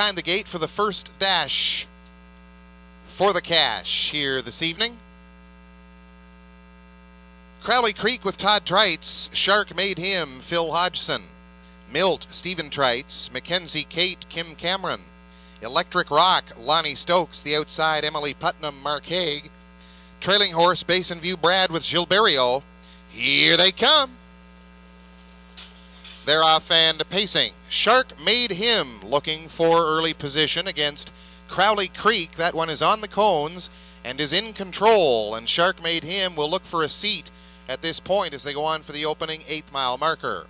behind the gate for the first dash for the cash here this evening. Crowley Creek with Todd Trites. Shark Made Him, Phil Hodgson. Milt, Stephen Trites. Mackenzie Kate, Kim Cameron. Electric Rock, Lonnie Stokes. The outside, Emily Putnam, Mark Haig. Trailing horse, Basin View Brad with Gilberto. Here they come. They're off and pacing. Shark Made Him looking for early position against Crowley Creek. That one is on the cones and is in control, and Shark Made Him will look for a seat at this point as they go on for the opening 8th mile marker.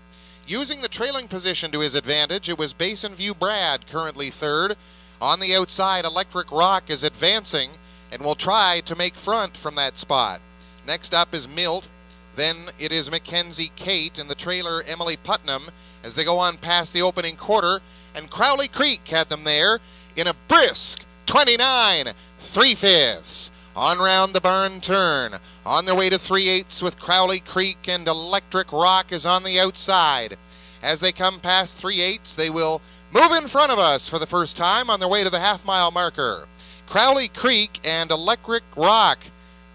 Using the trailing position to his advantage, it was Basin View Brad currently third. On the outside, Electric Rock is advancing and will try to make front from that spot. Next up is Milt. Then it is Mackenzie Kate and the trailer Emily Putnam as they go on past the opening quarter, and Crowley Creek had them there in a brisk 29 3/5. On round the barn turn, on their way to 3/8 with Crowley Creek, and Electric Rock is on the outside. As they come past 3/8, they will move in front of us for the first time on their way to the half-mile marker. Crowley Creek and Electric Rock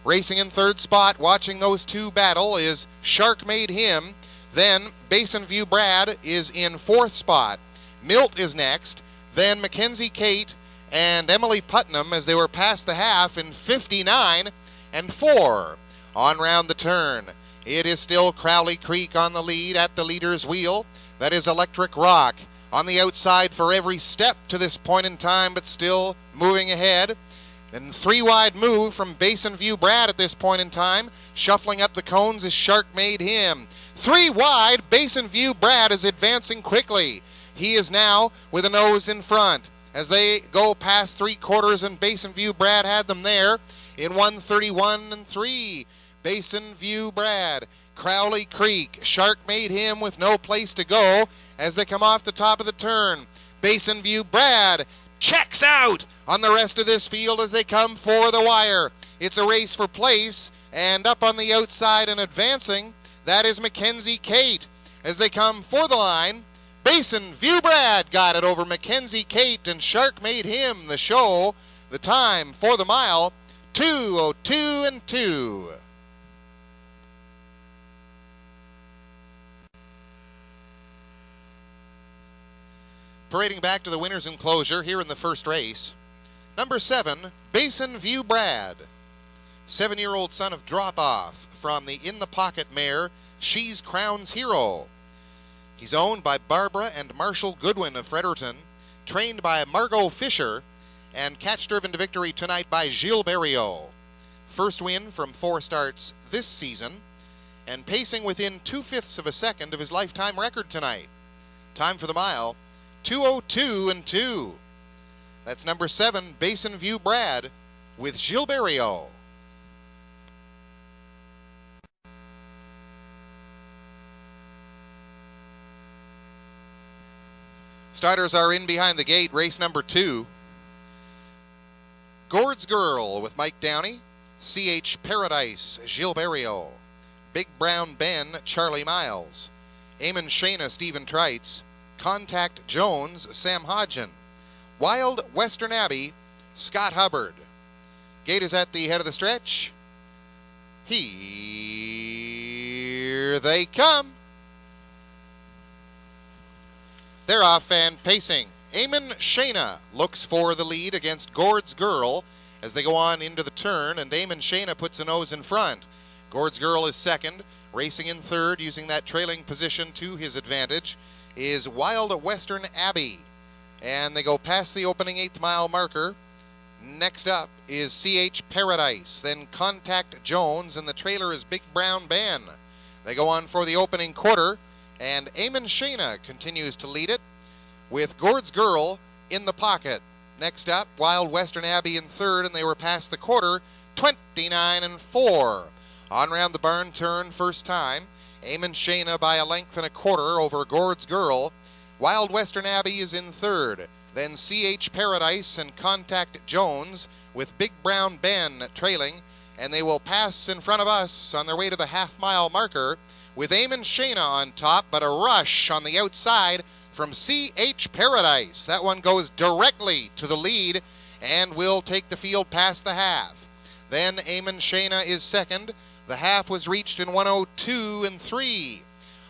racing in third spot. Watching those two battle is Shark Made Him. Then Basin View Brad is in fourth spot. Milt is next. Then Mackenzie Kate and Emily Putnam as they were past the half in 59 and 4. On round the turn, it is still Crowley Creek on the lead at the leader's wheel. That is Electric Rock on the outside for every step to this point in time, but still moving ahead. And 3 wide move from Basin View Brad at this point in time. Shuffling up the cones is Shark Made Him. 3 wide, Basin View Brad is advancing quickly. He is now with a nose in front as they go past 3/4, and Basin View Brad had them there in 1:31 and 3. Basin View Brad, Crowley Creek, Shark Made Him with no place to go as they come off the top of the turn. Basin View Brad checks out on the rest of this field as they come for the wire. It's a race for place, and up on the outside and advancing, that is Mackenzie Kate. As they come for the line, Basin View Brad got it over Mackenzie Kate, and Shark Made Him the show. The time for the mile, 2:02 and 2. Parading back to the winner's enclosure here in the first race. Number 7, Basin View Brad. 7-year-old son of Drop Off from the In the Pocket mare, She's Crown's Hero. He's owned by Barbara and Marshall Goodwin of Fredericton, trained by Margot Fisher, and catch-driven to victory tonight by Gilberto. First win from 4 starts this season, and pacing within 2/5 of a second of his lifetime record tonight. Time for the mile, 2:02 and 2. That's number 7, Basin View Brad with Gilberto. Starters are in behind the gate. Race number 2. Gord's Girl with Mike Downey. CH Paradise, Gilberto. Big Brown Ben, Charlie Miles. Eamon Shana, Stephen Trites. Contact Jones, Sam Hodgen. Wild Western Abbey, Scott Hubbard. Gate is at the head of the stretch. Here they come. They're off and pacing. Eamon Shana looks for the lead against Gord's Girl as they go on into the turn, and Eamon Shana puts a nose in front. Gord's Girl is second. Racing in third, using that trailing position to his advantage, is Wild Western Abbey. And they go past the opening 8th mile marker. Next up is CH Paradise, then Contact Jones, and the trailer is Big Brown Ben. They go on for the opening quarter, and Eamon Shana continues to lead it with Gord's Girl in the pocket. Next up, Wild Western Abbey in third, and they were past the quarter, 29 and 4. On round the barn turn first time, Eamon Shana by a length and a quarter over Gord's Girl. Wild Western Abbey is in third. Then CH Paradise and Contact Jones with Big Brown Ben trailing, and they will pass in front of us on their way to the half-mile marker with Eamon Shana on top, but a rush on the outside from CH Paradise. That one goes directly to the lead and will take the field past the half. Then Eamon Shayna is second. The half was reached in 1:02 and 3.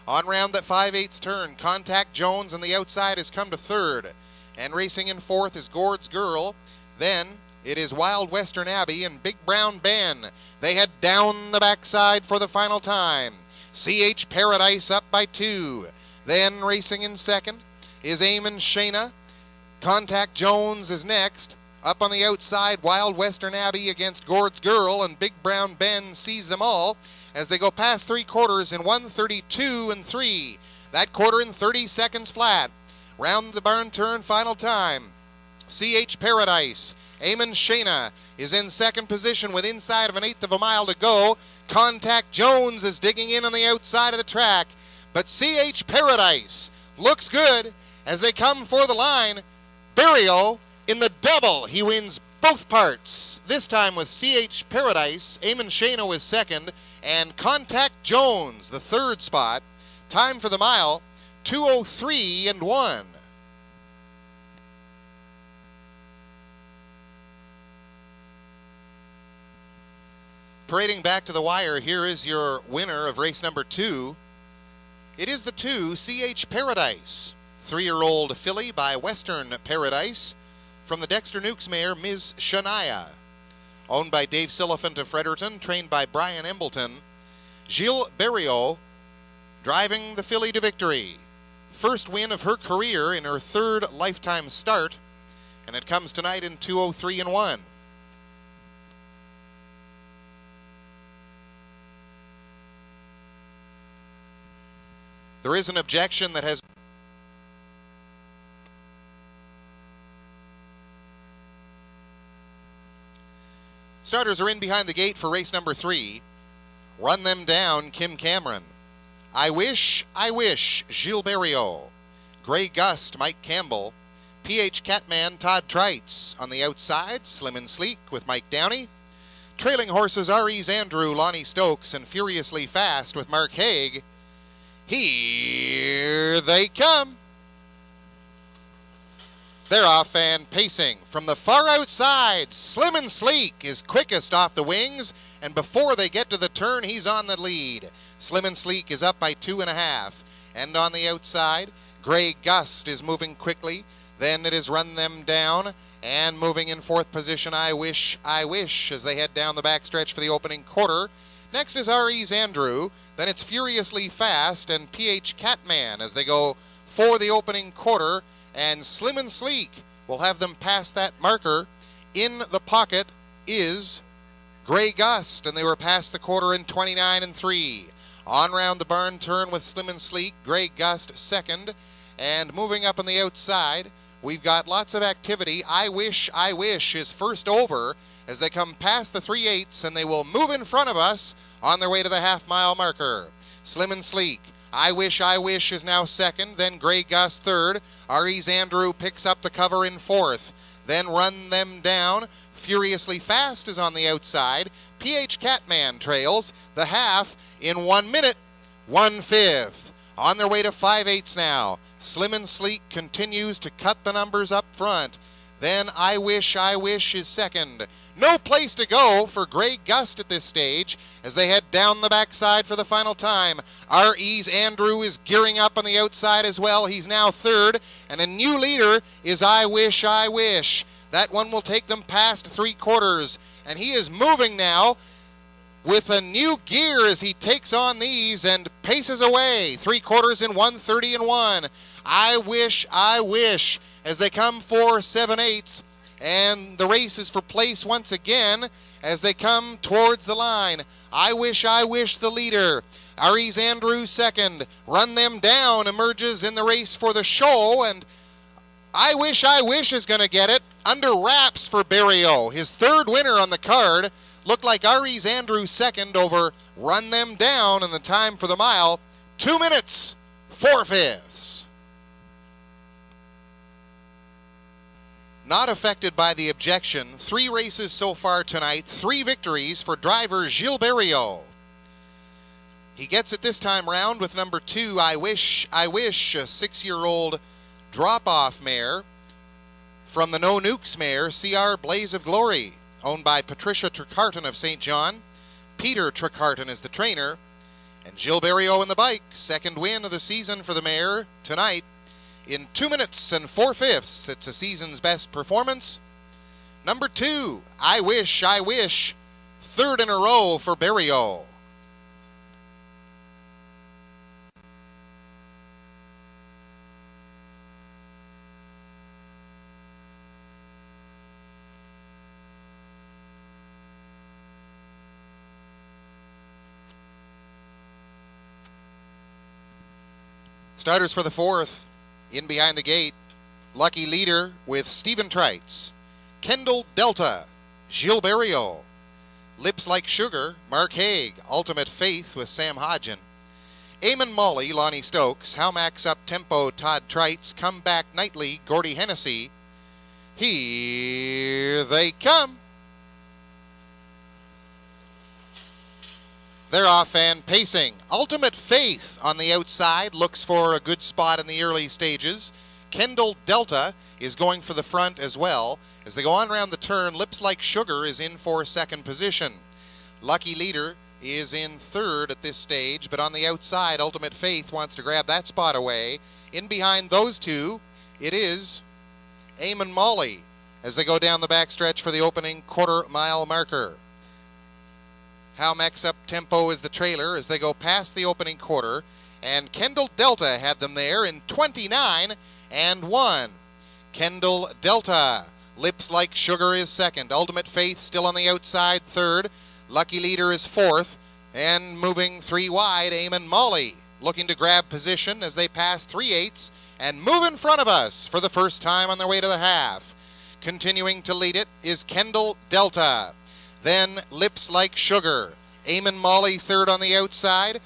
On round that 5/8 turn, Contact Jones on the outside has come to third. And racing in fourth is Gord's Girl. Then it is Wild Western Abbey and Big Brown Ben. They head down the backside for the final time. CH Paradise up by 2. Then racing in second is Eamon Shayna. Contact Jones is next. Up on the outside, Wild Western Abbey against Gord's Girl, and Big Brown Ben sees them all as they go past 3/4 in 1:32 and 3. That quarter in 30 seconds flat. Round the barn turn, final time. CH Paradise. Eamon Shayna is in second position with inside of 1/8 of a mile to go. Contact Jones is digging in on the outside of the track, but CH Paradise looks good as they come for the line. Barrio in the double. He wins both parts. This time with CH Paradise. Eamon Shayna was second, and Contact Jones the third spot. Time for the mile, 2:03 and 1. Parading back to the wire, here is your winner of race number 2. It is the 2 CH Paradise. 3-year-old filly by Western Paradise from the Dexter Nukes mare Ms. Shania. Owned by Dave Silliphant of Fredericton, trained by Brian Embleton. Gilles Barrio driving the filly to victory. First win of her career in her third lifetime start, and it comes tonight in 2:03 and 1. There is an objection that has starters are in behind the gate for race number 3. Run Them Down, Kim Cameron. I Wish, Gilles Barrio. Grey Gust, Mike Campbell. PH Catman, Todd Trites. On the outside, Slim and Sleek with Mike Downey. Trailing horses, R.E.'s Andrew, Lonnie Stokes, and Furiously Fast with Mark Haig. Here they come. They're off and pacing. From the far outside, Slim and Sleek is quickest off the wings, and before they get to the turn, he's on the lead. Slim and Sleek is up by 2.5. And on the outside, Grey Gust is moving quickly. Then it is Run Them Down, and moving in fourth position, I Wish, as they head down the backstretch for the opening quarter. Next is R.E.'s Andrew. Then it's Furiously Fast and PH Catman as they go for the opening quarter. And Slim and Sleek will have them past that marker. In the pocket is Grey Gust, and they were past the quarter in 29 and 3. On round the barn turn with Slim and Sleek, Grey Gust second. And moving up on the outside, we've got lots of activity. I Wish is first over as they come past the 3/8, and they will move in front of us on their way to the half-mile marker. Slim and Sleek. I Wish is now second, then Grey Gust third. R.E.'s Andrew picks up the cover in fourth. Then Run Them Down. Furiously Fast is on the outside. PH Catman trails the half in 1 minute, 1/5. On their way to 5/8 now. Slim and Sleek continues to cut the numbers up front. Then I Wish is second. No place to go for Grey Gust at this stage as they head down the backside for the final time. R.E.'s Andrew is gearing up on the outside as well. He's now third, and a new leader is I Wish. That one will take them past 3/4, and he is moving now with a new gear as he takes on these and paces away. 3/4 in 1:30 and 1. I Wish as they come for 7/8. And the race is for place once again as they come towards the line. I Wish the leader. R.E.'s Andrew second. Run Them Down emerges in the race for the show, and I Wish is going to get it. Under wraps for Barrio. His third winner on the card. Looked like R.E.'s Andrew second over Run Them Down, and the time for the mile, 2 minutes, 4/5. Not affected by the objection. 3 races so far tonight, 3 victories for driver Gilles Barrio. He gets it this time round with number 2, I Wish, a 6-year-old drop-off mare from the No Nukes mare, CR Blaze of Glory, owned by Patricia Trecarton of St. John. Peter Trecarton is the trainer. And Gilles Berriot in the bike, second win of the season for the mare tonight. In 2 minutes and 4/5, it's a season's best performance. Number 2, I Wish, I Wish, third in a row for Berriot. Starters for the 4th, in behind the gate, Lucky Leader with Stephen Trites, Kendall Delta, Gilles Berriot, Lips Like Sugar, Mark Haig, Ultimate Faith with Sam Hodgen, Eamon Molly, Lonnie Stokes, How Max Up Tempo, Todd Trites, Come Back Nightly, Gordy Hennessy. Here they come. They're off and pacing. Ultimate Faith on the outside looks for a good spot in the early stages. Kendall Delta is going for the front as well. As they go on around the turn, Lips Like Sugar is in for second position. Lucky Leader is in third at this stage, but on the outside, Ultimate Faith wants to grab that spot away. In behind those two, it is Eamon Molly as they go down the backstretch for the opening quarter-mile marker. How Max Up Tempo is the trailer as they go past the opening quarter, and Kendall Delta had them there in 29 and 1. Kendall Delta, Lips Like Sugar is second. Ultimate Faith still on the outside, third. Lucky Leader is fourth, and moving 3 wide, Eamon Molly looking to grab position as they pass 3/8 and move in front of us for the first time on their way to the half. Continuing to lead it is Kendall Delta. Then Lips Like Sugar. Eamon Molly third on the outside.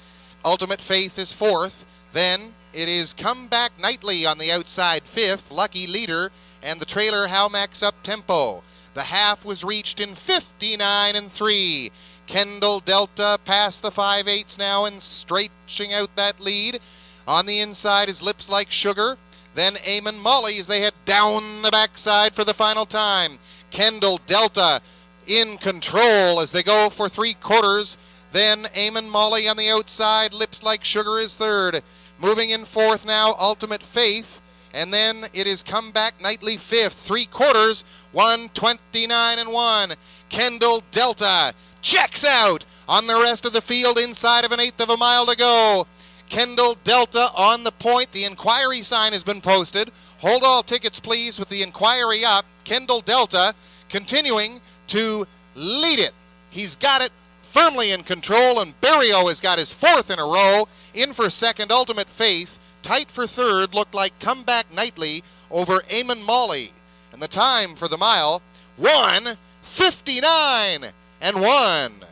Ultimate Faith is fourth. Then it is Come Back Nightly on the outside fifth. Lucky Leader and the trailer How Max Up Tempo. The half was reached in 59 and 3. Kendall Delta past the 5/8 now and stretching out that lead. On the inside is Lips Like Sugar. Then Eamon Molly as they head down the backside for the final time. Kendall Delta in control as they go for 3/4. Then Eamon Molly on the outside. Lips Like Sugar is third. Moving in fourth now, Ultimate Faith. And then it is Come Back Nightly fifth. 3/4, 1:29 and 1. Kendall Delta checks out on the rest of the field inside of 1/8 of a mile to go. Kendall Delta on the point. The inquiry sign has been posted. Hold all tickets, please, with the inquiry up. Kendall Delta continuing to lead it. He's got it firmly in control, and Berriot has got his 4th in a row. In for second, Ultimate Faith. Tight for third, looked like Come Back Nightly over Eamon Molly. And the time for the mile, 1:59 and 1.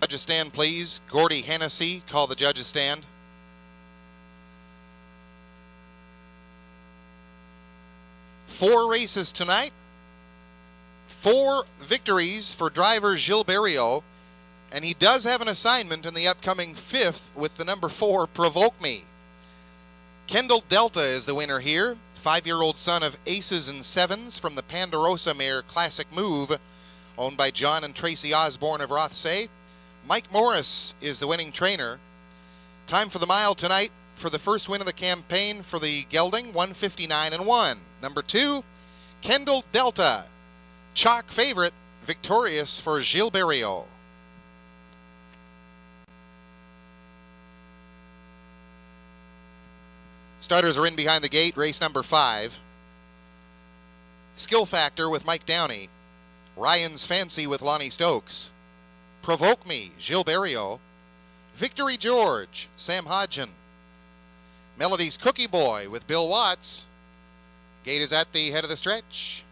Judges stand, please. Gordy Hennessy, call the judges stand. Four races tonight. 4 victories for driver Gilles Berriot, and he does have an assignment in the upcoming 5th with the number 4, Provoke Me. Kendall Delta is the winner here, 5-year-old son of Aces and Sevens from the Ponderosa mare Classic Move, owned by John and Tracy Osborne of Rothsay. Mike Morris is the winning trainer. Time for the mile tonight for the first win of the campaign for the gelding, 1:59 and 1. Number 2, Kendall Delta. Chalk favorite, victorious for Gilles Berriot. Starters are in behind the gate, race number 5. Skill Factor with Mike Downey. Ryan's Fancy with Lonnie Stokes. Provoke Me, Gilles Berriot. Victory George, Sam Hodgen. Melody's Cookie Boy with Bill Watts. Gate is at the head of the stretch.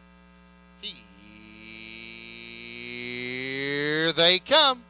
Here they come.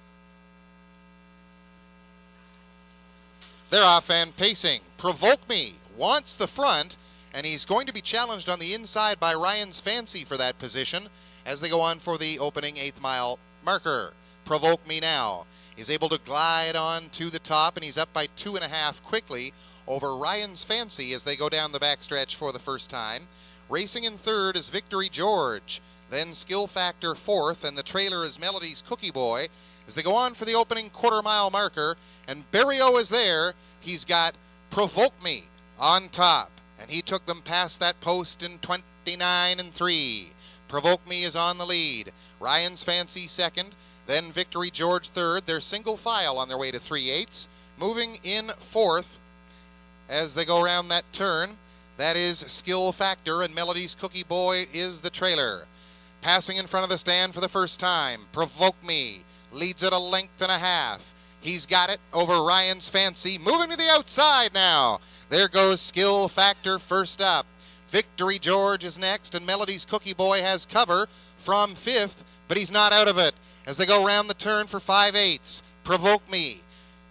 They're off and pacing. Provoke Me wants the front, and he's going to be challenged on the inside by Ryan's Fancy for that position as they go on for the opening 8th mile marker. Provoke Me now is able to glide on to the top, and he's up by 2.5 quickly over Ryan's Fancy as they go down the backstretch for the first time. Racing in third is Victory George. Then Skill Factor fourth, and the trailer is Melody's Cookie Boy as they go on for the opening quarter-mile marker. And Berrio is there. He's got Provoke Me on top, and he took them past that post in 29 and 3. Provoke Me is on the lead. Ryan's Fancy second, then Victory George third. They're single file on their way to 3/8. Moving in fourth as they go around that turn, that is Skill Factor, and Melody's Cookie Boy is the trailer. Passing in front of the stand for the first time, Provoke Me leads it a length and a half. He's got it over Ryan's Fancy. Moving to the outside now. There goes Skill Factor first up. Victory George is next, and Melody's Cookie Boy has cover from fifth, but he's not out of it as they go around the turn for 5/8. Provoke Me.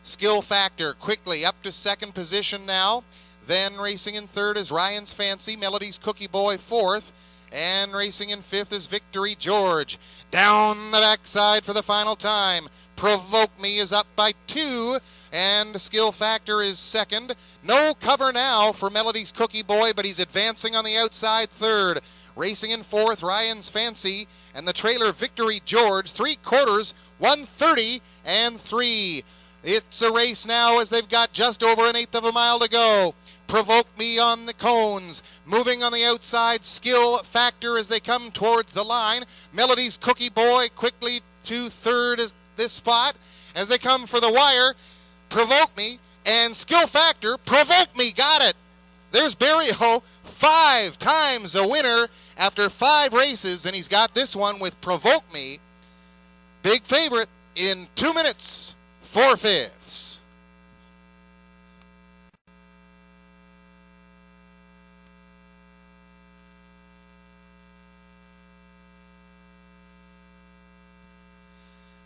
Skill Factor quickly up to second position now. Then racing in third is Ryan's Fancy. Melody's Cookie Boy fourth. And racing in fifth is Victory George. Down the backside for the final time. Provoke Me is up by 2, and Skill Factor is second. No cover now for Melody's Cookie Boy, but he's advancing on the outside third. Racing in fourth, Ryan's Fancy, and the trailer Victory George, 3/4, 1:30 and 3. It's a race now as they've got just over 1/8 of a mile to go. Provoke Me on the cones. Moving on the outside, Skill Factor as they come towards the line. Melody's Cookie Boy quickly to third is this spot. As they come for the wire, Provoke Me and Skill Factor. Provoke Me, got it. There's Berrio, 5 times a winner after 5 races, and he's got this one with Provoke Me. Big favorite in 2 minutes, 4/5.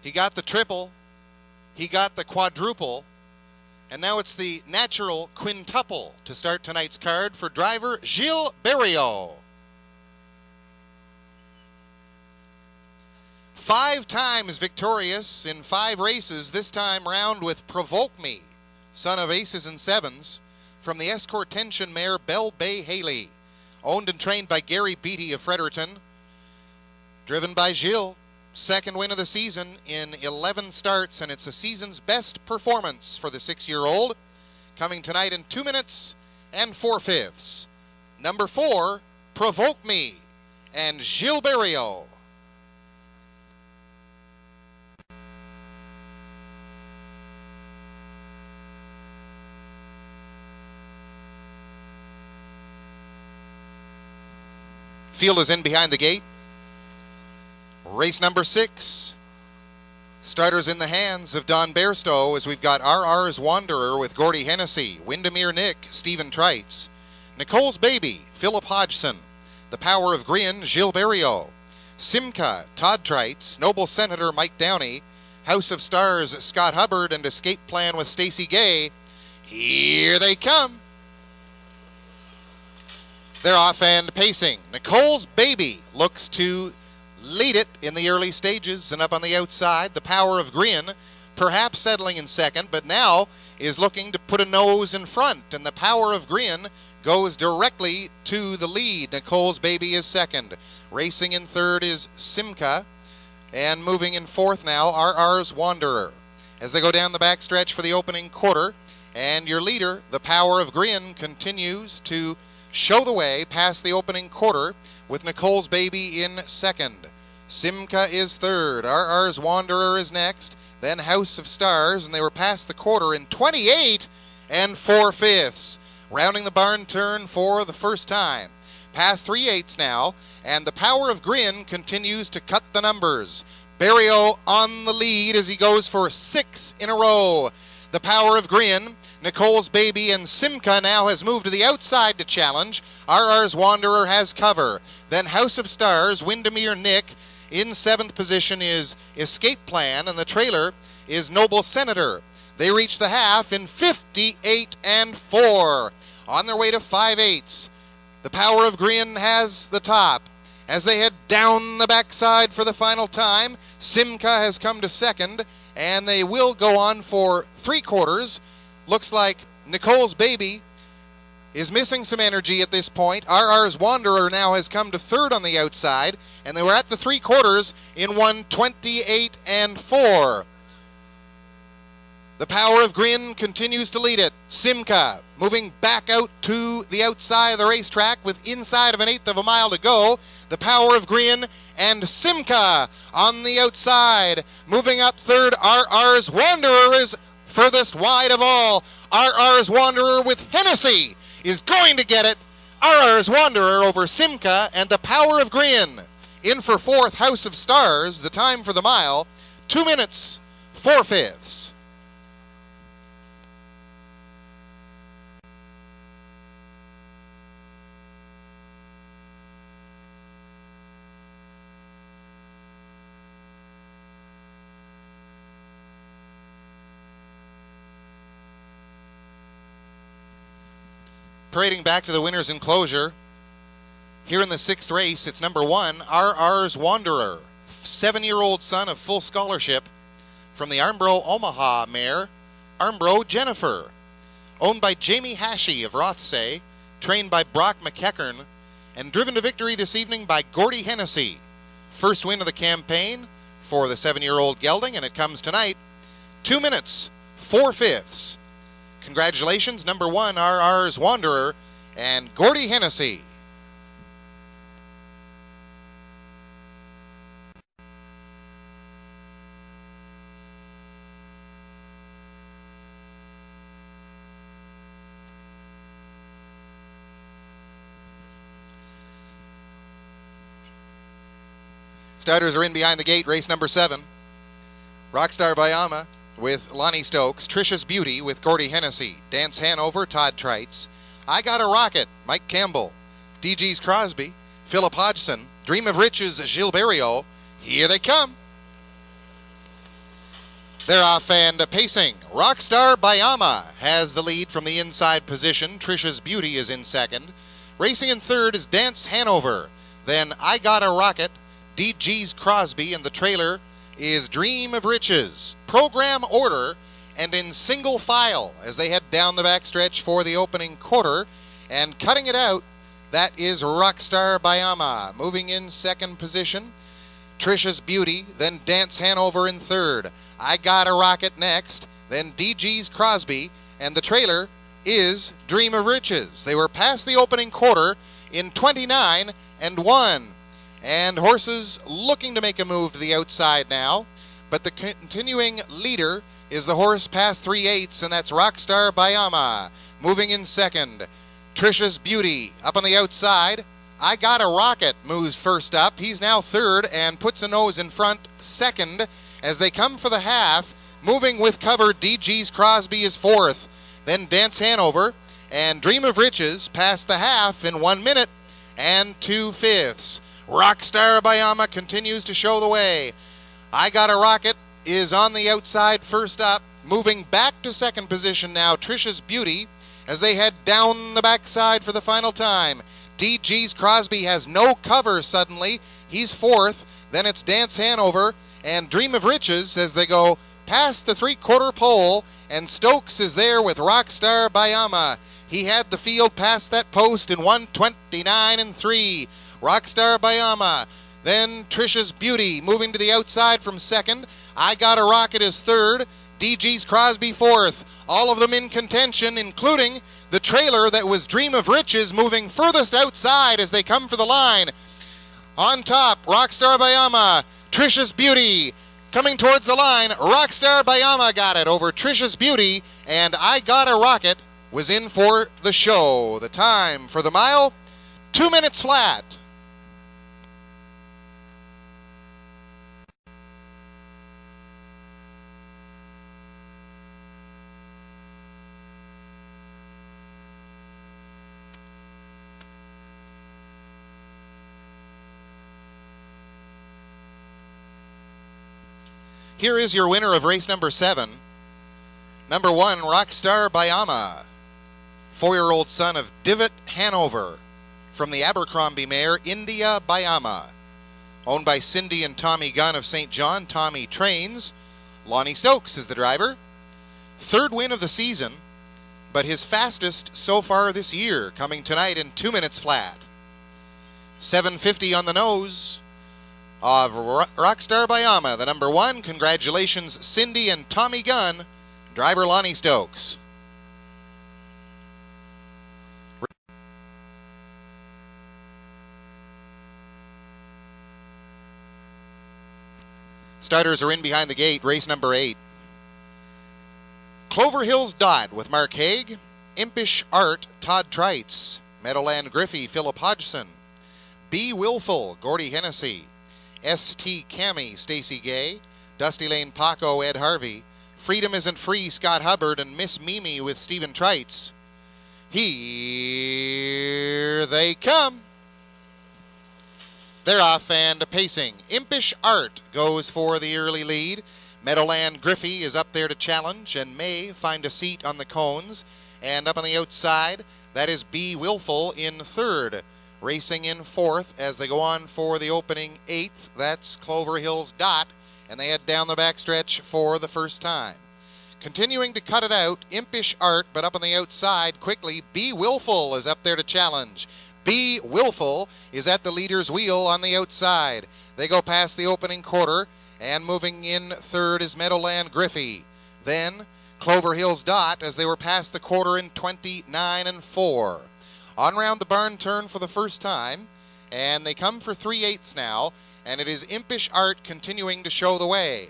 He got the triple, he got the quadruple, and now it's the natural quintuple to start tonight's card for driver Gilles Berrio. 5 times victorious in 5 races, this time round with Provoke Me, son of aces and sevens, from the Escort Tension mare Belle Bay Haley, owned and trained by Gary Beatty of Fredericton, driven by Gilles. Second win of the season in 11 starts, and it's the season's best performance for the 6-year-old. Coming tonight in 2 minutes and 4/5. Number 4, Provoke Me, and Gilles Berrio. Field is in behind the gate. Race number 6. Starters in the hands of Don Bairstow as we've got RR's Wanderer with Gordy Hennessy, Windermere Nick, Stephen Trites, Nicole's Baby, Philip Hodgson, The Power of Grin, Gilles Berrio, Simca, Todd Trites, Noble Senator Mike Downey, House of Stars, Scott Hubbard, and Escape Plan with Stacey Gay. Here they come. They're off and pacing. Nicole's Baby looks to lead it in the early stages, and up on the outside, The Power of Grin, perhaps settling in second, but now is looking to put a nose in front, and The Power of Grin goes directly to the lead. Nicole's Baby is second. Racing in third is Simca, and moving in fourth now, RR's Wanderer. As they go down the backstretch for the opening quarter, and your leader, The Power of Grin, continues to show the way past the opening quarter with Nicole's Baby in second. Simca is third. RR's Wanderer is next. Then House of Stars, and they were past the quarter in 28 and 4/5. Rounding the barn turn for the first time. Past 3/8 now, and The Power of Grin continues to cut the numbers. Berrio on the lead as he goes for 6 in a row. The Power of Grin, Nicole's Baby, and Simca now has moved to the outside to challenge. RR's Wanderer has cover. Then House of Stars, Windermere Nick. In 7th position is Escape Plan, and the trailer is Noble Senator. They reach the half in 58 and 4. On their way to 5/8. The Power of Grin has the top. As they head down the backside for the final time, Simca has come to second, and they will go on for 3/4. Looks like Nicole's Baby is missing some energy at this point. RR's Wanderer now has come to third on the outside, and they were at the 3/4 in 1:28 and 4. The Power of Grin continues to lead it. Simca moving back out to the outside of the racetrack with inside of 1/8 of a mile to go. The Power of Grin and Simca on the outside. Moving up third, RR's Wanderer is furthest wide of all. RR's Wanderer with Hennessy is going to get it. RR's Wanderer over Simca and the Power of Grin. In for fourth, House of Stars. The time for the mile, 2 minutes, 4/5. Parading back to the winner's enclosure. Here in the 6th race, it's number 1, RR's Wanderer, 7-year-old son of full scholarship from the Armbro Omaha mare, Armbro Jennifer, owned by Jamie Hashey of Rothsay, trained by Brock McEachern, and driven to victory this evening by Gordy Hennessy. First win of the campaign for the 7-year-old gelding, and it comes tonight, 2 minutes, 4/5. Congratulations, number 1, RR's Wanderer, and Gordy Hennessy. Starters are in behind the gate, race number 7. Rockstar Bayama with Lonnie Stokes, Tricia's Beauty with Gordy Hennessy, Dance Hanover, Todd Trites, I Got a Rocket, Mike Campbell, DG's Crosby, Philip Hodgson, Dream of Riches, Gilles Berriot. Here they come. They're off and pacing. Rockstar Bayama has the lead from the inside position. Tricia's Beauty is in second. Racing in third is Dance Hanover. Then I Got a Rocket, DG's Crosby, and the trailer is Dream of Riches. Program order and in single file as they head down the backstretch for the opening quarter. And cutting it out, that is Rockstar Bayama. Moving in second position, Tricia's Beauty, then Dance Hanover in third. I Got a Rocket next, then DG's Crosby, and the trailer is Dream of Riches. They were past the opening quarter in 29 and 1. And horses looking to make a move to the outside now. But the continuing leader is the horse past 3/8, and that's Rockstar Bayama. Moving in second, Tricia's Beauty up on the outside. I Got a Rocket moves first up. He's now third and puts a nose in front second as they come for the half. Moving with cover, DG's Crosby is fourth. Then Dance Hanover and Dream of Riches past the half in 1 minute and 2/5. Rockstar Bayama continues to show the way. I Got a Rocket is on the outside first up. Moving back to second position now, Tricia's Beauty, as they head down the backside for the final time. DG's Crosby has no cover suddenly. He's fourth. Then it's Dance Hanover and Dream of Riches as they go past the 3/4 pole, and Stokes is there with Rockstar Bayama. He had the field past that post in 1:29 and 3. Rockstar Bayama, then Tricia's Beauty moving to the outside from second. I Got a Rocket is third. DG's Crosby fourth. All of them in contention, including the trailer that was Dream of Riches moving furthest outside as they come for the line. On top, Rockstar Bayama, Tricia's Beauty coming towards the line. Rockstar Bayama got it over Tricia's Beauty, and I Got a Rocket was in for the show. The time for the mile, 2 minutes flat. Here is your winner of race number 7. Number 1, Rockstar Bayama, 4-year-old son of Divot Hanover, from the Abercrombie mare India Bayama, owned by Cindy and Tommy Gunn of St. John. Tommy trains. Lonnie Stokes is the driver. Third win of the season. but his fastest so far this year, coming tonight in 2 minutes flat. 7:50 on the nose of Rockstar Bayama, the number 1. Congratulations, Cindy and Tommy Gunn, driver Lonnie Stokes. Starters are in behind the gate, race number 8. Clover Hills Dot with Mark Haig, Impish Art, Todd Treitz, Meadowland Griffey, Philip Hodgson, B. Willful, Gordy Hennessy, S.T. Cami, Stacy Gay, Dusty Lane Paco, Ed Harvey, Freedom Isn't Free, Scott Hubbard, and Miss Mimi with Stephen Treitz. Here they come. They're off and pacing. Impish Art goes for the early lead. Meadowland Griffey is up there to challenge and may find a seat on the cones. And up on the outside, that is B. Willful in 3rd. Racing in 4th as they go on for the opening 8th. That's Clover Hills Dot, and they head down the backstretch for the first time. Continuing to cut it out, Impish Art, but up on the outside quickly, B. Willful is up there to challenge. B. Willful is at the leader's wheel on the outside. They go past the opening quarter, and moving in 3rd is Meadowland Griffey. Then Clover Hills Dot as they were past the quarter in 29 4. On round the barn turn for the first time, and they come for 3/8 now, and it is Impish Art continuing to show the way.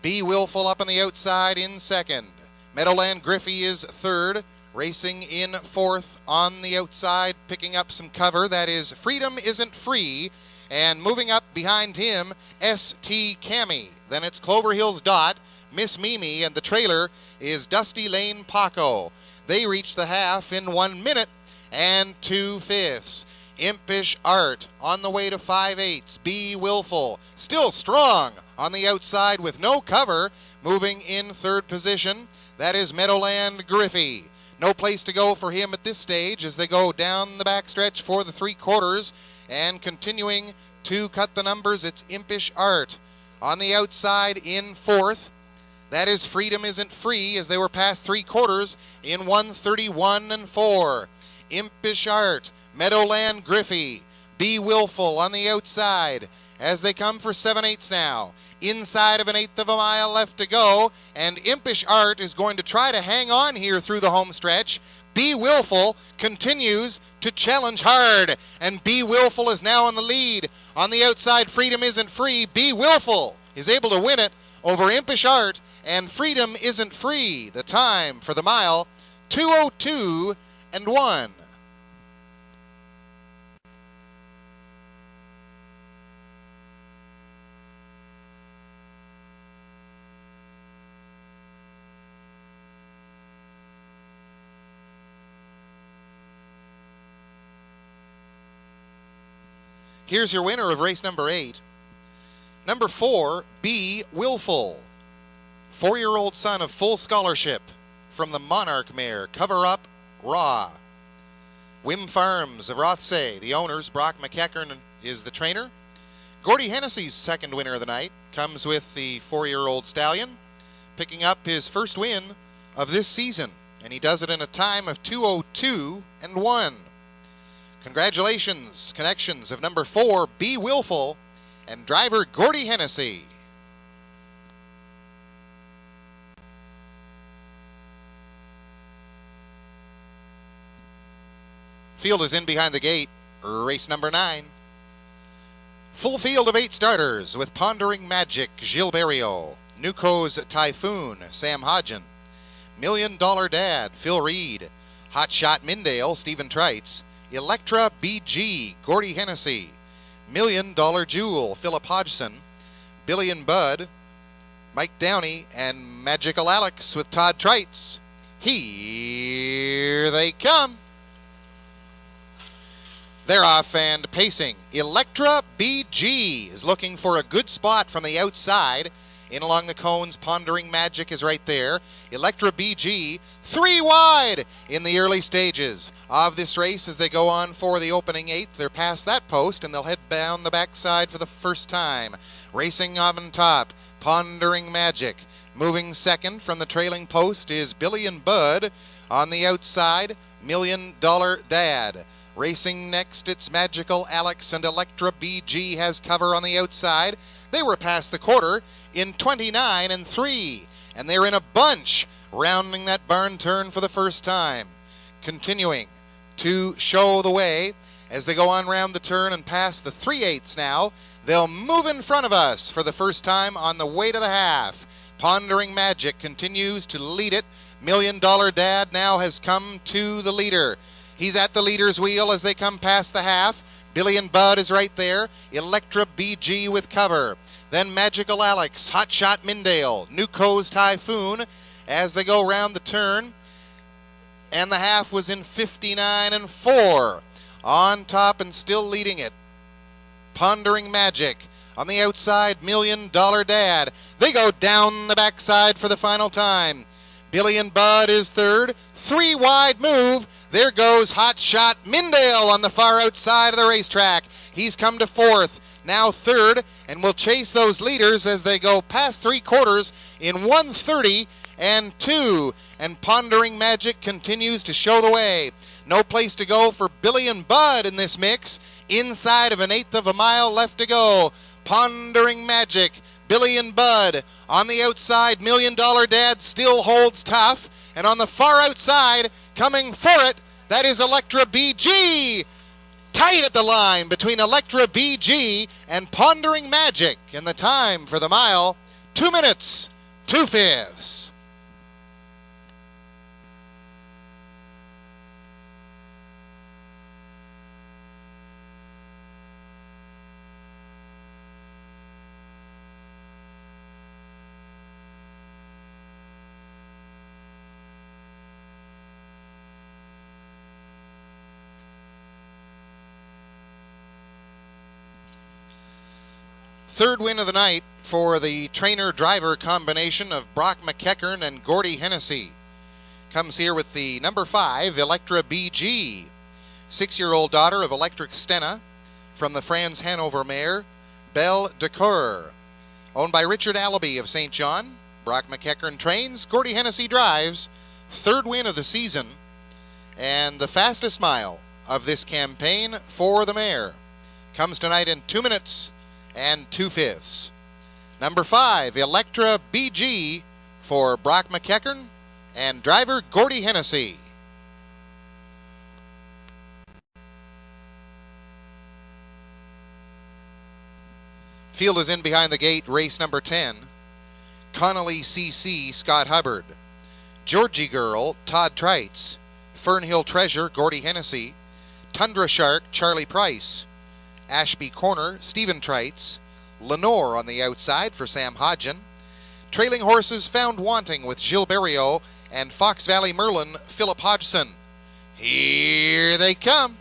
B. Willful up on the outside in 2nd. Meadowland Griffey is 3rd. Racing in 4th on the outside, picking up some cover. That is Freedom Isn't Free. And moving up behind him, S.T. Cami. Then it's Clover Hills Dot, Miss Mimi, and the trailer is Dusty Lane Paco. They reach the half in 1 minute and 2/5. Impish Art on the way to 5/8. B. Willful still strong on the outside with no cover, moving in 3rd position. That is Meadowland Griffey. No place to go for him at this stage as they go down the backstretch for the 3/4, and continuing to cut the numbers, it's Impish Art. On the outside in 4th, that is Freedom Isn't Free as they were past 3/4 in 1:31 4. Impish Art, Meadowland Griffey, B. Willful on the outside as they come for 7/8 now. Inside of 1/8 of a mile left to go, and Impish Art is going to try to hang on here through the home stretch. B. Willful continues to challenge hard, and B. Willful is now in the lead. On the outside, Freedom Isn't Free. B. Willful is able to win it over Impish Art, and Freedom Isn't Free. The time for the mile, 2:02 and 1. Here's your winner of race number 8. Number 4, B. Willful. 4-year-old son of full scholarship from the Monarch mare, Cover Up Raw. Whim Farms of Rothsay, the owners, Brock McEachern is the trainer. Gordy Hennessy's second winner of the night comes with the 4-year-old stallion, picking up his first win of this season, and he does it in a time of 2:02 and 1. Congratulations, connections of number 4, B. Willful, and driver Gordy Hennessy. Field is in behind the gate, race number 9. Full field of 8 starters with Pondering Magic, Gilles Berriot, Nuco's Typhoon, Sam Hodgen, $1 Million Dad, Phil Reed, Hot Shot Mindale, Stephen Treitz, Electra BG, Gordy Hennessy, $1 Million Jewel, Philip Hodgson, Billy and Bud, Mike Downey, and Magical Alex with Todd Treitz. Here they come. They're off and pacing. Electra BG is looking for a good spot from the outside. In along the cones, Pondering Magic is right there. Electra BG, 3 wide in the early stages of this race as they go on for the opening 8th. They're past that post, and they'll head down the backside for the first time. Racing on top, Pondering Magic. Moving second from the trailing post is Billy and Bud. On the outside, $1 Million Dad. Racing next, it's Magical Alex, and Electra BG has cover on the outside. They were past the quarter in 29 and 3, and they're in a bunch, rounding that barn turn for the first time. Continuing to show the way as they go on round the turn and past the 3/8 now. They'll move in front of us for the first time on the way to the half. Pondering Magic continues to lead it. $1 Million Dad now has come to the leader. He's at the leader's wheel as they come past the half. Billy and Bud is right there. Electra BG with cover. Then Magical Alex, Hot Shot Mindale, Nuco's Typhoon as they go round the turn. And the half was in 59 and 4. On top and still leading it, Pondering Magic. On the outside, $1 Million Dad. They go down the backside for the final time. Billy and Bud is third. 3 wide move. There goes Hot Shot Mindale on the far outside of the racetrack. He's come to fourth, now third, and will chase those leaders as they go past 3/4 in 1:30 and 2. And Pondering Magic continues to show the way. No place to go for Billy and Bud in this mix. Inside of 1/8 of a mile left to go. Pondering Magic, Billy and Bud. On the outside, $1 Million Dad still holds tough. And on the far outside, coming for it, that is Electra BG. Tight at the line between Electra BG and Pondering Magic. And the time for the mile, 2 minutes, 2/5. Third win of the night for the trainer-driver combination of Brock McEachern and Gordy Hennessy. Comes here with the number 5, Electra BG. 6-year-old daughter of Electric Stena from the Franz Hanover mare, Belle de Coeur. Owned by Richard Allaby of St. John. Brock McEachern trains, Gordy Hennessy drives. Third win of the season and the fastest mile of this campaign for the mare. Comes tonight in 2 minutes and 2/5. Number 5, Electra BG for Brock McEachern and driver Gordy Hennessy. Field is in behind the gate, race number 10. Connolly CC, Scott Hubbard. Georgie Girl, Todd Treitz. Fernhill Treasure, Gordy Hennessy. Tundra Shark, Charlie Price. Ashby Corner, Stephen Treitz. Lenore on the outside for Sam Hodgen. Trailing horses Found Wanting with Gilles Berriot and Fox Valley Merlin, Philip Hodgson. Here they come.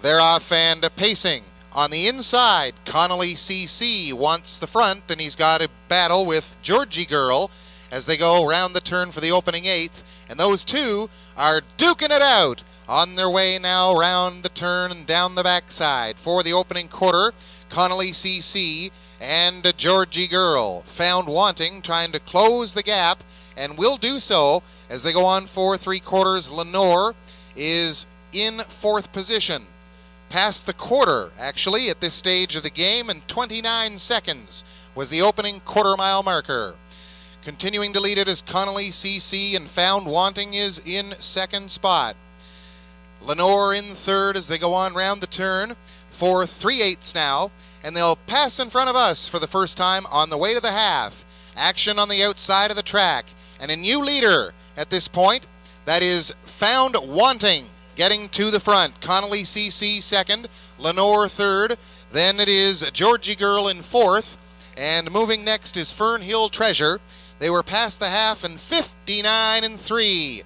They're off and pacing. On the inside, Connolly CC wants the front, and he's got a battle with Georgie Girl as they go around the turn for the opening 8th. And those two are duking it out on their way now round the turn and down the backside for the opening quarter. Connolly CC and Georgie Girl. Found Wanting trying to close the gap and will do so as they go on for 3/4. Lenore is in 4th position. Past the quarter, actually, at this stage of the game, and 29 seconds was the opening quarter-mile marker. Continuing to lead it is Connolly CC, and Found Wanting is in 2nd spot. Lenore in 3rd as they go on round the turn for 3/8 now, and they'll pass in front of us for the first time on the way to the half. Action on the outside of the track, and a new leader at this point. That is Found Wanting getting to the front. Connolly CC 2nd, Lenore 3rd, then it is Georgie Girl in 4th, and moving next is Fernhill Treasure. They were past the half in 59 and 3.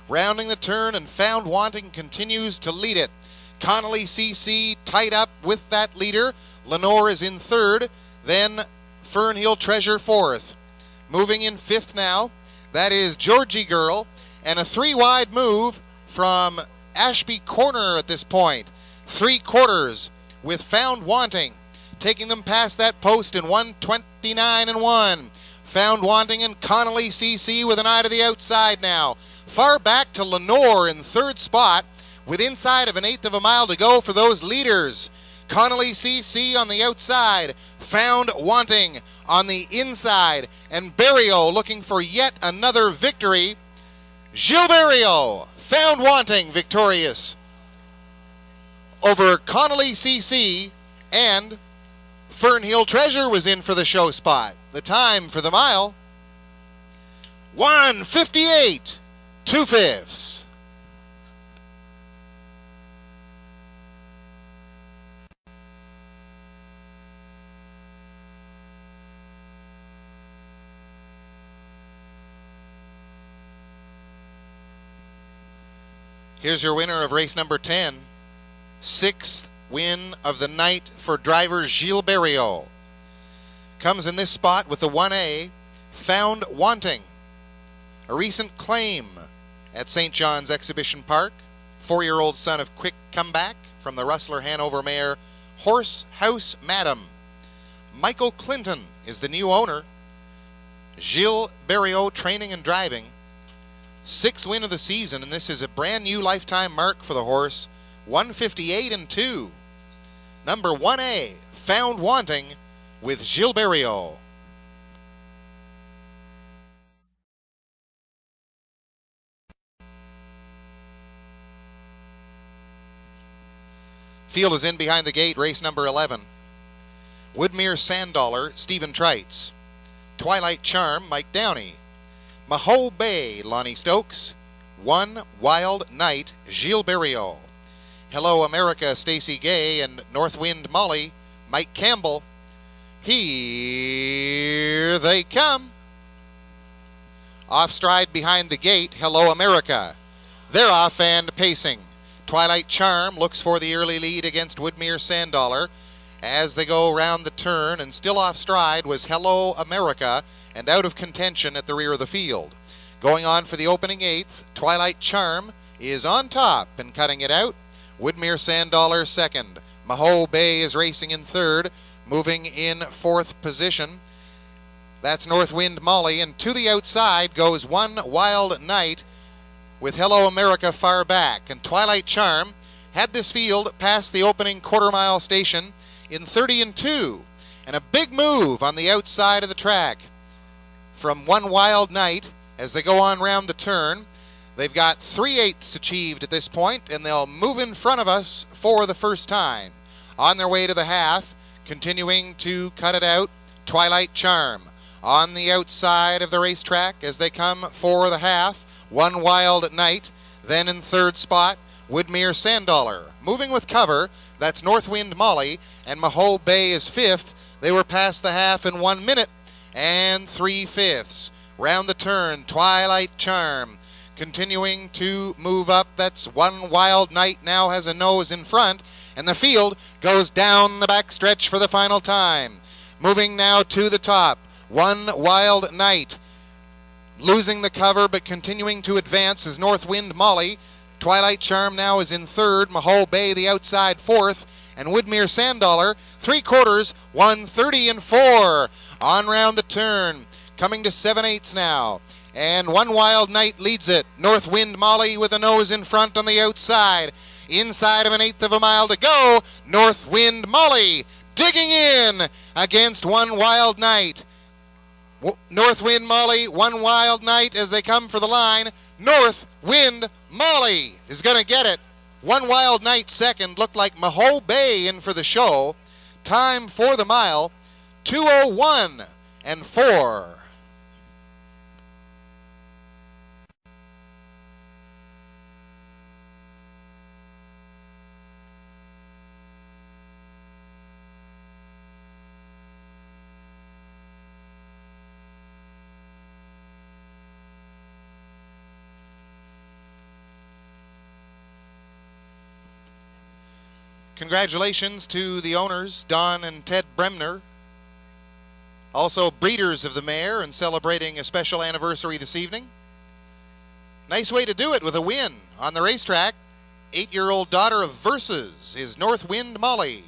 Rounding the turn, and Found Wanting continues to lead it. Connolly CC tight up with that leader. Lenore is in 3rd, then Fernhill Treasure 4th. Moving in 5th now, that is Georgie Girl, and a 3-wide move from Ashby Corner at this point. 3/4 with Found Wanting, taking them past that post in 1:29 and 1. Found Wanting, and Connolly CC with an eye to the outside now. Far back to Lenore in third spot, with inside of an eighth of a mile to go for those leaders. Connolly CC on the outside, Found Wanting on the inside, and Berrio looking for yet another victory. Gilles Berrio, Found Wanting victorious over Connolly CC, and Fernhill Treasure was in for the show spot. The time for the mile, 1:58 2/5. Here's your winner of race number 10. Sixth win of the night for driver Gilles Berrio. Comes in this spot with the 1A, Found Wanting. A recent claim at St. John's Exhibition Park. 4-year-old son of Quick Comeback from the Rustler Hanover mare Horse House Madam. Michael Clinton is the new owner. Gilles Berrio training and driving. 6th win of the season, and this is a brand new lifetime mark for the horse. 1:58 2. Number 1A, Found Wanting with Gilles Berrio. Field is in behind the gate, race number 11. Woodmere Sandollar, Stephen Trites. Twilight Charm, Mike Downey. Maho Bay, Lonnie Stokes. One Wild Night, Gilles Berrio. Hello America, Stacy Gay, and Northwind Molly, Mike Campbell. Here they come. Off stride behind the gate, Hello America. They're off and pacing. Twilight Charm looks for the early lead against Woodmere Sandollar as they go round the turn, and still off stride was Hello America, and out of contention at the rear of the field. Going on for the opening eighth, Twilight Charm is on top and cutting it out. Woodmere Sandollar second. Maho Bay is racing in third, moving in fourth position. That's Northwind Molly, and to the outside goes One Wild Night with Hello America far back. And Twilight Charm had this field past the opening quarter-mile station in 30 2, and a big move on the outside of the track from One Wild Night as they go on round the turn. They've got 3/8 achieved at this point, and they'll move in front of us for the first time. On their way to the half, continuing to cut it out, Twilight Charm. On the outside of the racetrack as they come for the half, One Wild Night. Then in third spot, Woodmere Sandollar. Moving with cover, that's Northwind Molly, and Maho Bay is fifth. They were past the half in 1 minute and 3/5. Round the turn, Twilight Charm continuing to move up. That's One Wild Night now has a nose in front, and the field goes down the back stretch for the final time. Moving now to the top, One Wild Night losing the cover but continuing to advance is Northwind Molly. Twilight Charm now is in third, Maho Bay the outside fourth, and Woodmere Sandollar 3/4, 1:30 4. On round the turn, coming to 7/8 now, and One Wild Night leads it. Northwind Molly with a nose in front on the outside. Inside of an eighth of a mile to go, Northwind Molly digging in against One Wild Night. Northwind Molly, One Wild Night as they come for the line. Northwind Molly is going to get it. One Wild Night second, looked like Maho Bay in for the show. Time for the mile, 2:01 4. Congratulations to the owners, Don and Ted Bremner. Also breeders of the mare, and celebrating a special anniversary this evening. Nice way to do it with a win on the racetrack. 8-year-old daughter of Versus is Northwind Molly.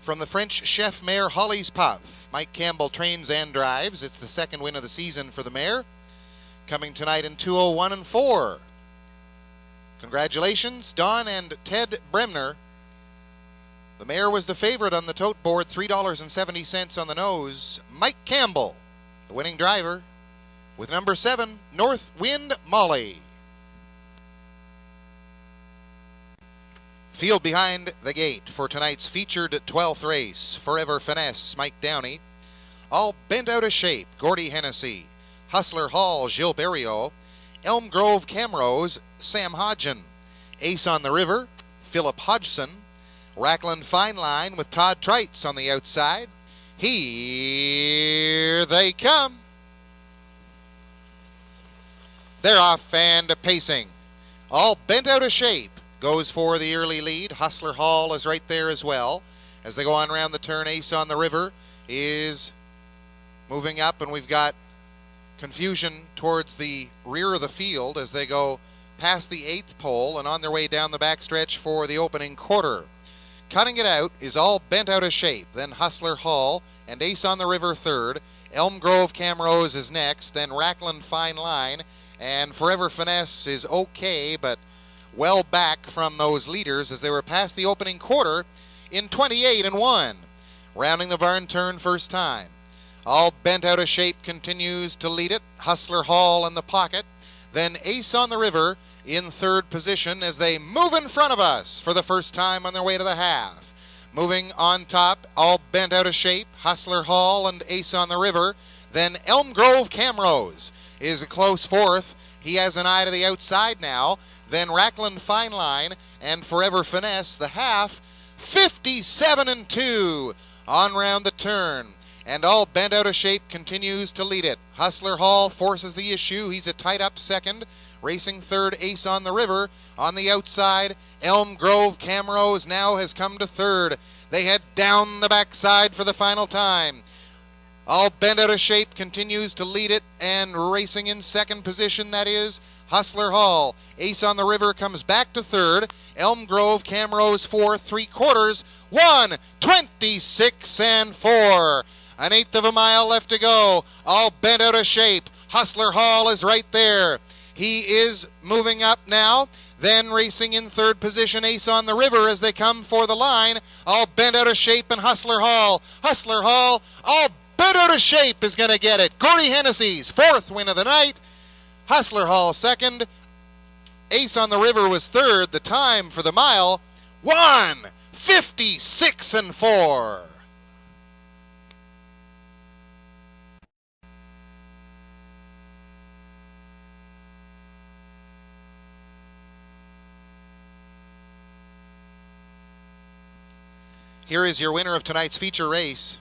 From the French chef mare Holly's Puff, Mike Campbell trains and drives. It's the second win of the season for the mare. Coming tonight in 2:01 and 4. Congratulations, Don and Ted Bremner. The mare was the favorite on the tote board, $3.70 on the nose. Mike Campbell, the winning driver, with number 7, North Wind Molly. Field behind the gate for tonight's featured 12th race. Forever Finesse, Mike Downey. All Bent Out of Shape, Gordy Hennessy. Hustler Hall, Gilles Berriot. Elm Grove Camrose, Sam Hodgen. Ace on the River, Philip Hodgson. Rackland Fine Line with Todd Trites on the outside. Here they come. They're off and pacing. All Bent Out of Shape goes for the early lead. Hustler Hall is right there as well. As they go on around the turn, Ace on the River is moving up, and we've got confusion towards the rear of the field as they go past the 8th pole and on their way down the backstretch for the opening quarter. Cutting it out is All Bent Out of Shape, then Hustler Hall and Ace on the River third. Elm Grove Camrose is next, then Rackland Fine Line, and Forever Finesse is okay, but well back from those leaders as they were past the opening quarter in 28 and 1. Rounding the barn turn first time. All Bent Out of Shape continues to lead it. Hustler Hall in the pocket. Then Ace on the River in third position as they move in front of us for the first time on their way to the half. Moving on top, All Bent Out of Shape, Hustler Hall and Ace on the River. Then Elm Grove Camrose is a close fourth. He has an eye to the outside now. Then Rackland Fine Line and Forever Finesse, the half, 57 and 2 on round the turn. And All Bent Out of Shape continues to lead it. Hustler Hall forces the issue. He's a tight up second. Racing third, Ace on the River. On the outside, Elm Grove Camrose now has come to third. They head down the backside for the final time. All Bent Out of Shape continues to lead it, and racing in second position, that is Hustler Hall. Ace on the River comes back to third. Elm Grove Camrose fourth, 3/4, 1:26 and 4. An eighth of a mile left to go. All Bent Out of Shape. Hustler Hall is right there. He is moving up now. Then racing in third position, Ace on the River as they come for the line. All Bent Out of Shape and Hustler Hall. Hustler Hall, all Bent Out of Shape is going to get it. Gordy Hennessy's fourth win of the night. Hustler Hall second. Ace on the River was third. The time for the mile, 1:56 and 4. Here is your winner of tonight's feature race.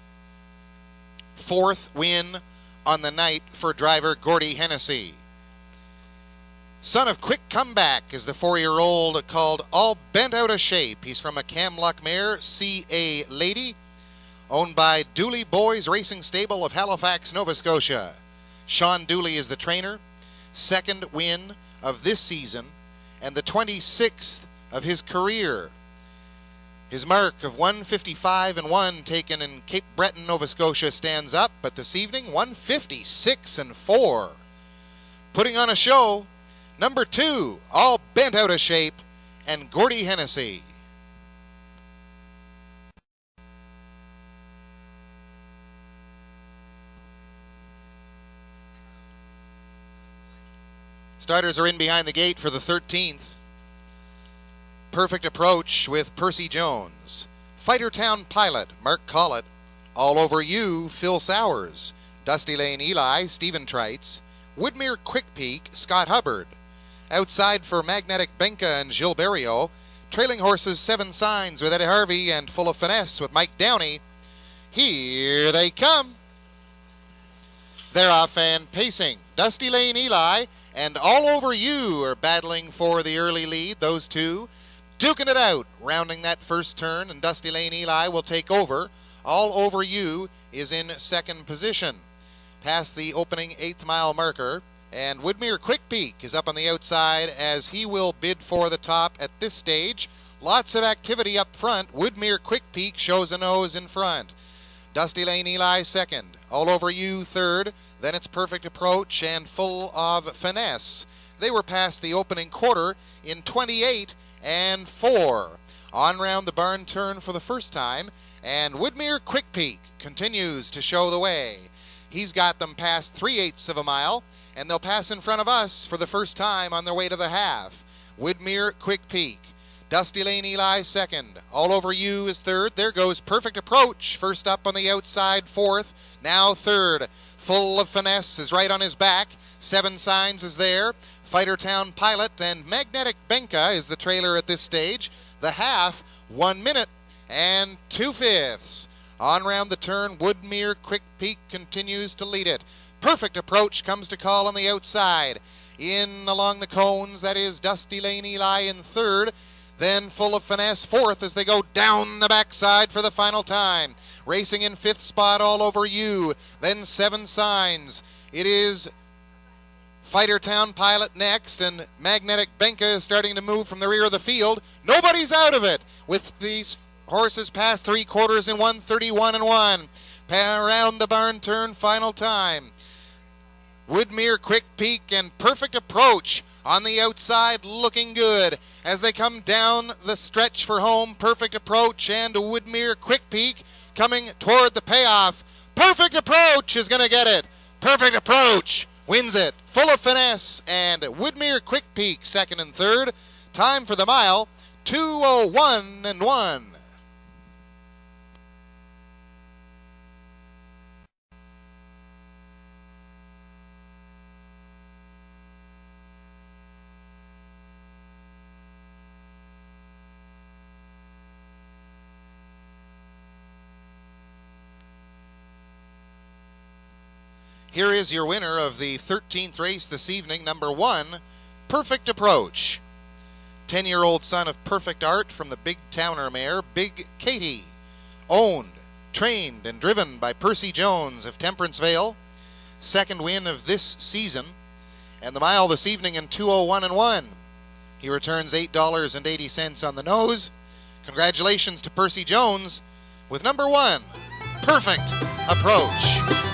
Fourth win on the night for driver Gordy Hennessy. Son of Quick Comeback is the 4-year-old called All Bent Out of Shape. He's from a Camluck mare, C.A. Lady, owned by Dooley Boys Racing Stable of Halifax, Nova Scotia. Sean Dooley is the trainer. Second win of this season and the 26th of his career. His mark of 1:55 and 1 taken in Cape Breton, Nova Scotia stands up, but this evening 1:56 and 4. Putting on a show, number 2, All Bent Out of Shape, and Gordy Hennessy. Starters are in behind the gate for the 13th. Perfect Approach with Percy Jones. Fightertown Pilot, Mark Collett. All Over You, Phil Sowers. Dusty Lane Eli, Stephen Trites. Woodmere Quick Peak, Scott Hubbard. Outside for Magnetic Benka and Gilles Berriot. Trailing Horses, Seven Signs with Eddie Harvey and Full of Finesse with Mike Downey. Here they come. They're off and pacing. Dusty Lane Eli and All Over You are battling for the early lead, those two. Duking it out, rounding that first turn, and Dusty Lane Eli will take over. All Over You is in second position. Past the opening 8th mile marker, and Woodmere Quick Peak is up on the outside as he will bid for the top at this stage. lots of activity up front. Woodmere Quick Peak shows a nose in front. Dusty Lane Eli second. All Over You third. Then it's Perfect Approach and Full of Finesse. They were past the opening quarter in 28 and 4. On round the barn turn for the first time, and Woodmere Quick Peak continues to show the way. He's got them past 3/8 of a mile, and they'll pass in front of us for the first time on their way to the half. Woodmere Quick Peak. Dusty Lane Eli second. All Over You is third. There goes Perfect Approach, first up on the outside, fourth. Now third. Full of Finesse is right on his back. 7 Signs is there. Fightertown Pilot and Magnetic Benka is the trailer at this stage. The half, 1 minute and 2/5. On round the turn, Woodmere Quick Peak continues to lead it. Perfect Approach comes to call on the outside. In along the cones, that is Dusty Lane Eli in third. Then Full of Finesse fourth as they go down the backside for the final time. Racing in 5th spot, All Over You. Then 7 Signs. It is Fightertown Pilot next, and Magnetic Benka is starting to move from the rear of the field. Nobody's out of it with these horses past 3/4 in 1:31 and 1. Around the barn turn, final time. Woodmere Quick Peak and Perfect Approach on the outside, looking good as they come down the stretch for home. Perfect Approach and Woodmere Quick Peak coming toward the payoff. Perfect Approach is going to get it. Perfect Approach wins it. Full of Finesse and Woodmere Quick Peak second and third. Time for the mile, 2:01 and 1. Here is your winner of the 13th race this evening, number 1, Perfect Approach. 10-year-old son of Perfect Art from the Big Towner mare, Big Katie. Owned, trained, and driven by Percy Jones of Temperance Vale. Second win of this season. And the mile this evening in 2:01 and 1. He returns $8.80 on the nose. Congratulations to Percy Jones with number 1, Perfect Approach.